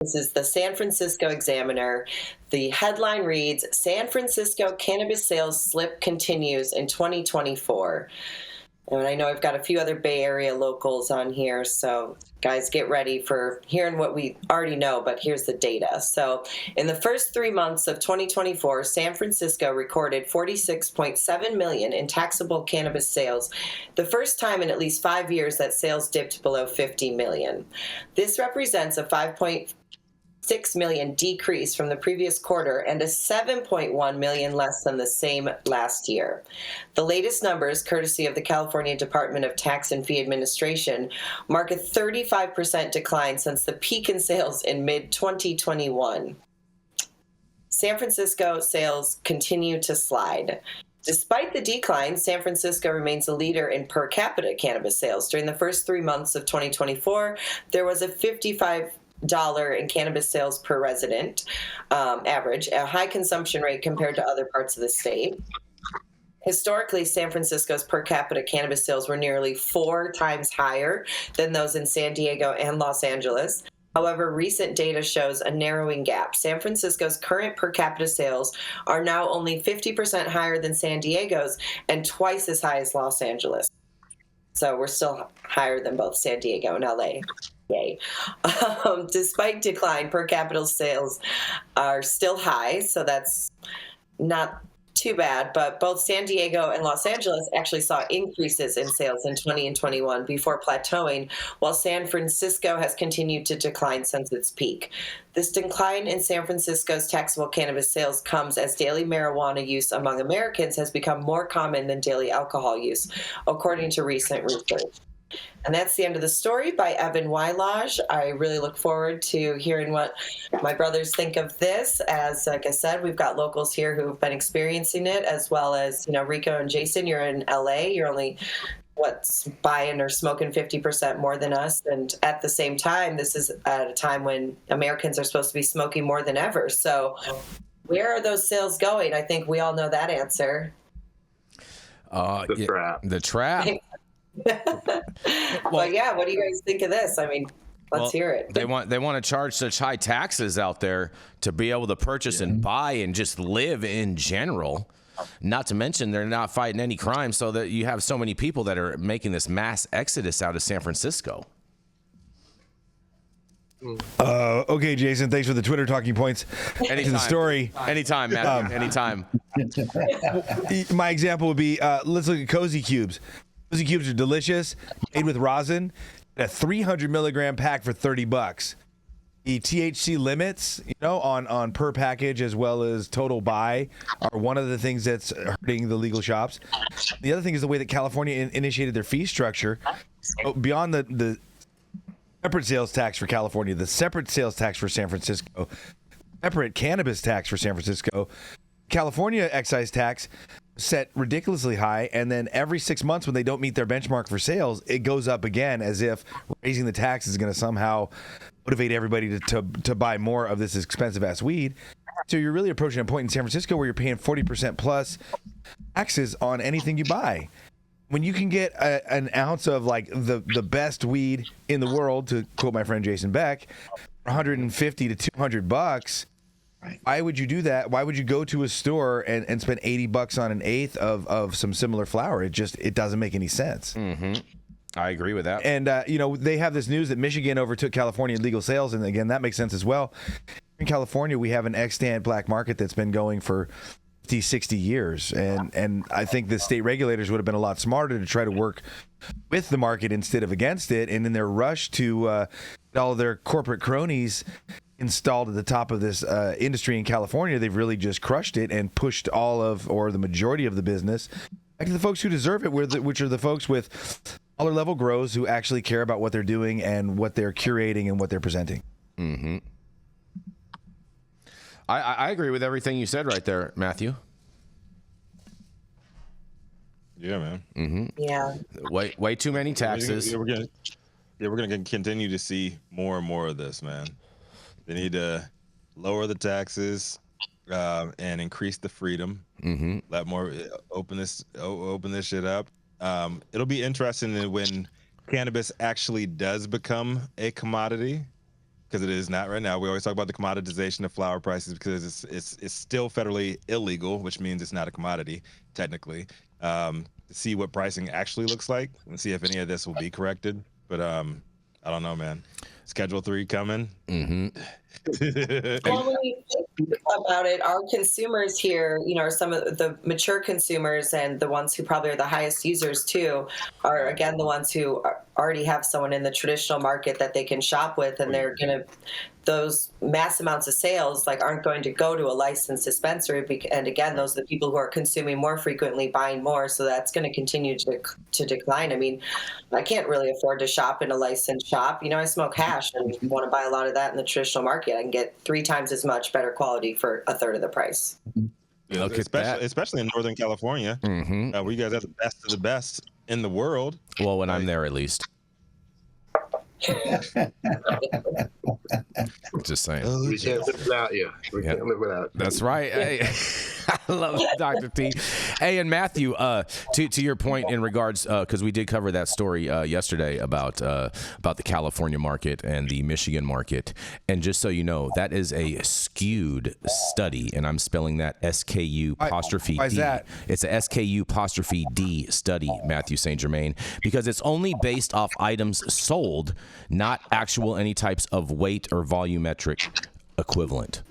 This is the San Francisco Examiner. The headline reads, San Francisco cannabis sales slip continues in 2024. And I know I've got a few other Bay Area locals on here, so guys, get ready for hearing what we already know, but here's the data. So in the first 3 months of 2024, San Francisco recorded 46.7 million in taxable cannabis sales, the first time in at least 5 years that sales dipped below 50 million. This represents a 5.6 million decrease from the previous quarter and a 7.1 million less than the same last year. The latest numbers, courtesy of the California Department of Tax and Fee Administration, mark a 35% decline since the peak in sales in mid-2021. San Francisco sales continue to slide. Despite the decline, San Francisco remains a leader in per capita cannabis sales. During the first 3 months of 2024, there was a $55 in cannabis sales per resident average, a high consumption rate compared to other parts of the state. Historically, San Francisco's per capita cannabis sales were nearly 4 times higher than those in San Diego and Los Angeles. However, recent data shows a narrowing gap. San Francisco's current per capita sales are now only 50% higher than San Diego's and twice as high as Los Angeles. So we're still higher than both San Diego and LA. Yay. Despite decline, per capita sales are still high, so that's not too bad, but both San Diego and Los Angeles actually saw increases in sales in 20 and 21 before plateauing, while San Francisco has continued to decline since its peak. This decline in San Francisco's taxable cannabis sales comes as daily marijuana use among Americans has become more common than daily alcohol use, according to recent research. And that's the end of the story by Evan Wylage. I really look forward to hearing what my brothers think of this. As, like I said, we've got locals here who've been experiencing it, as well as, Rico and Jason, you're in LA. You're only, buying or smoking 50% more than us. And at the same time, this is at a time when Americans are supposed to be smoking more than ever. So where are those sales going? I think we all know that answer. The trap. The trap. But yeah, what do you guys think of this? I mean, let's hear it. They want to charge such high taxes out there to be able to purchase and buy and just live in general. Not to mention they're not fighting any crime, so that you have so many people that are making this mass exodus out of San Francisco. Okay, Jason, thanks for the Twitter talking points. Anytime. The story. Anytime, Matthew. Anytime. My example would be, let's look at Cozy Cubes. Cozy Cubes are delicious, made with rosin, a 300 milligram pack for $30. The THC limits, on per package as well as total buy are one of the things that's hurting the legal shops. The other thing is the way that California initiated their fee structure. Beyond the separate sales tax for California, the separate sales tax for San Francisco, separate cannabis tax for San Francisco, California excise tax set ridiculously high, and then every 6 months when they don't meet their benchmark for sales, it goes up again, as if raising the tax is going to somehow motivate everybody to buy more of this expensive ass weed. So you're really approaching a point in San Francisco where you're paying 40% plus taxes on anything you buy. When you can get an ounce of like the best weed in the world, to quote my friend Jason Beck, $150 to $200. Why would you do that? Why would you go to a store and spend $80 on an eighth of some similar flower? It doesn't make any sense. Mm-hmm. I agree with that. And they have this news that Michigan overtook California in legal sales, and again, that makes sense as well. In California, we have an extant black market that's been going for 50, 60 years, and I think the state regulators would have been a lot smarter to try to work with the market instead of against it. And in their rush to get all their corporate cronies installed at the top of this industry in California, they've really just crushed it and pushed the majority of the business back to the folks who deserve it, which are the folks with smaller level grows who actually care about what they're doing and what they're curating and what they're presenting. Mm-hmm. I agree with everything you said right there, Matthew. Yeah, man. Mm-hmm. Yeah. Way too many taxes. We're gonna continue to see more and more of this, man. They need to lower the taxes and increase the freedom. Mm-hmm. Let more open this shit up. It'll be interesting when cannabis actually does become a commodity. because it is not right now. We always talk about the commoditization of flower prices because it's still federally illegal, which means it's not a commodity technically. To see what pricing actually looks like and see if any of this will be corrected. But I don't know, man. Schedule 3 coming. Mm-hmm. Well, when you think about it, our consumers here, are some of the mature consumers and the ones who probably are the highest users too, are again the ones who already have someone in the traditional market that they can shop with, and those mass amounts of sales aren't going to go to a licensed dispensary. And again, those are the people who are consuming more frequently, buying more. So that's going to continue to decline. I mean, I can't really afford to shop in a licensed shop. I smoke hash and want to buy a lot of that in the traditional market. I can get 3 times as much better quality for a third of the price. Yeah, especially in Northern California, where you guys have the best of the best in the world. Well, when I'm there, at least. Just saying. We can't live without you. We can't live without you. That's right. Hey, I love Dr. T. Hey, and Matthew, to your point in regards, because we did cover that story yesterday about the California market and the Michigan market. And just so you know, that is a skewed study, and I'm spelling that SKU apostrophe D. Why is that? It's a SKU apostrophe D study, Matthew St. Germain, because it's only based off items sold, not actual any types of weight or volumetric equivalent.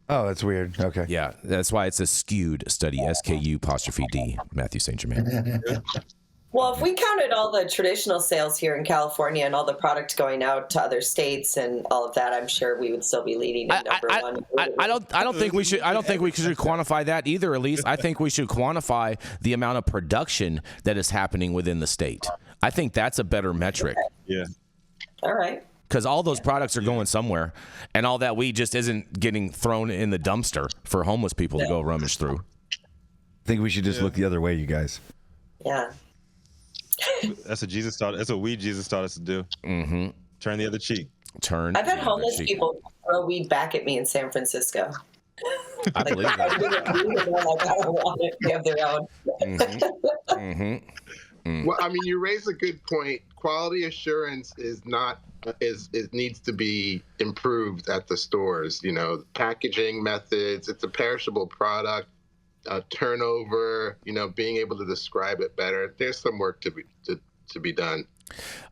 Oh, that's weird. Okay. Yeah, that's why it's a skewed study, SKU apostrophe D, Matthew St. Germain. Well, if we counted all the traditional sales here in California and all the product going out to other states and all of that, I'm sure we would still be leading in number one. I don't think we should quantify that either, Elise. I think we should quantify the amount of production that is happening within the state. I think that's a better metric. Yeah. All right. Because all those products are going somewhere, and all that weed just isn't getting thrown in the dumpster for homeless people to go rummage through. I think we should just look the other way, you guys. Yeah. That's what Jesus taught. That's what weed Jesus taught us to do. Mm-hmm. Turn the other cheek. I've had homeless people throw weed back at me in San Francisco. I believe that. I don't want it. They have their own. Mm-hmm. Mm-hmm. Well, I mean, you raise a good point. Quality assurance is not it needs to be improved at the stores. Packaging methods. It's a perishable product. Turnover. Being able to describe it better. There's some work to be done.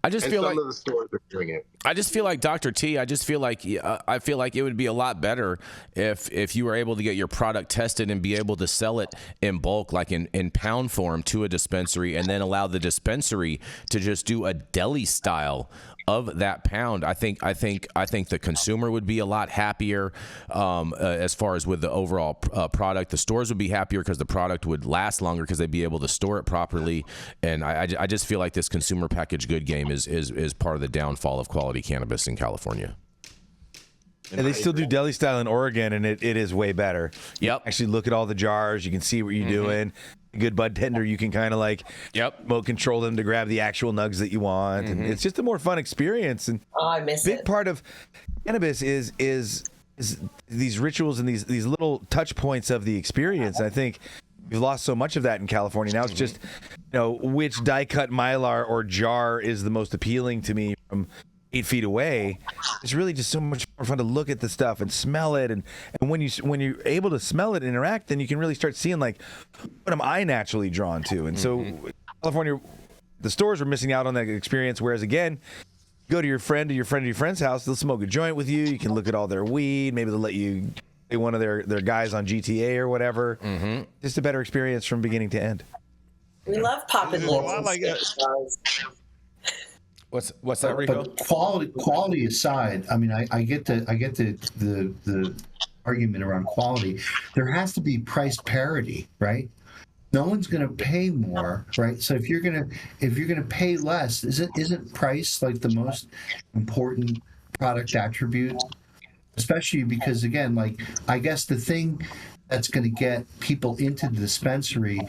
I just feel some like of the stores are doing it. I just feel like Dr. T. I feel like it would be a lot better if you were able to get your product tested and be able to sell it in bulk, like in pound form, to a dispensary, and then allow the dispensary to just do a deli style of that pound. I think the consumer would be a lot happier as far as with the overall product. The stores would be happier because the product would last longer because they'd be able to store it properly. And I just feel like this consumer packaged good game is part of the downfall of quality cannabis in California. And they still do deli style in Oregon, and it is way better. Yep. Actually, look at all the jars. You can see what you're doing. A good bud tender, you can kind of remote control them to grab the actual nugs that you want. And it's just a more fun experience. And I miss it. Big part of cannabis is these rituals and these little touch points of the experience. And I think we've lost so much of that in California. Now it's just, which die cut mylar or jar is the most appealing to me from 8 feet away. It's really just so much more fun to look at the stuff and smell it, and when you're able to smell it and interact, then you can really start seeing what am I naturally drawn to. And so California, the stores are missing out on that experience, whereas again, go to your friend's house, they'll smoke a joint with you, you can look at all their weed, maybe they'll let you play one of their guys on GTA or whatever. Just a better experience from beginning to end. We love popping lids. I like it. What's that, Rico? But quality aside, I mean, I get the argument around quality. There has to be price parity, right? No one's going to pay more, right? So if you're going to pay less, isn't price like the most important product attribute? Especially because, again, I guess the thing that's going to get people into the dispensary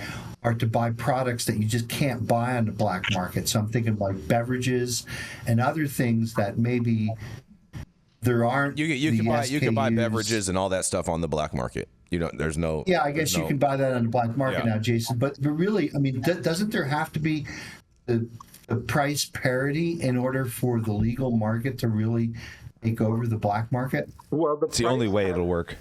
are to buy products that you just can't buy on the black market. So I'm thinking like beverages and other things that maybe there aren't. You can buy beverages and all that stuff on the black market. There's no. Yeah, I guess you can buy that on the black market now, Jason. But really, I mean, doesn't there have to be the the price parity in order for the legal market to really take over the black market? Well, It's the only way it'll work.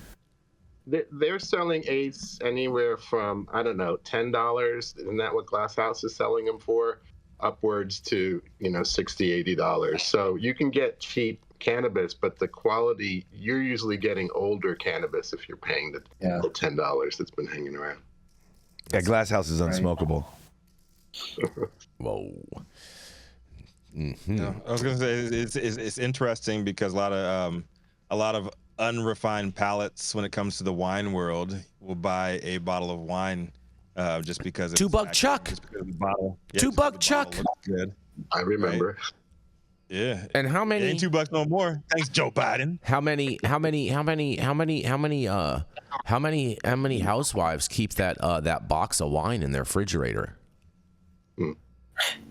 They're selling eighths anywhere from, I don't know, $10. Isn't that what Glass House is selling them for? Upwards to, $60, $80. So you can get cheap cannabis, but the quality, you're usually getting older cannabis if you're paying the $10 that's been hanging around. Yeah, Glass House is unsmokable. Whoa. No, I was gonna say it's interesting because a lot of unrefined palates when it comes to the wine world will buy a bottle of wine just because it's $2 Chuck. just because the bottle. Yeah, $2 Chuck. looks good. I remember. Right? Yeah. And how It many? ain't $2 no more. Thanks, Joe Biden. How many housewives keep that box of wine in their refrigerator?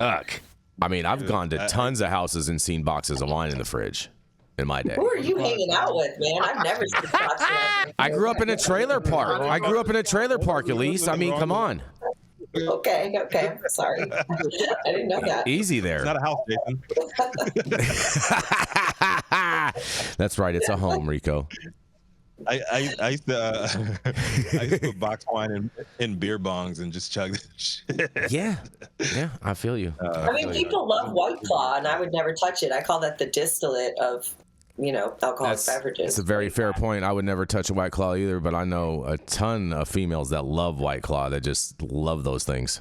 Ugh. I mean, I've gone to tons of houses and seen boxes of wine in the fridge in my day. Who are you hanging out with, man? I've never seen that. I grew up in a trailer park. Elise. I mean, come on. Okay. I'm sorry. I didn't know that. Easy there. It's not a house, Jason. That's right. It's a home, Rico. I used to put box wine in beer bongs and just chug that shit. Yeah, I feel you. I mean, people love White Claw, and I would never touch it. I call that the distillate of, alcoholic beverages. It's a very fair point. I would never touch a White Claw either, but I know a ton of females that love White Claw that just love those things.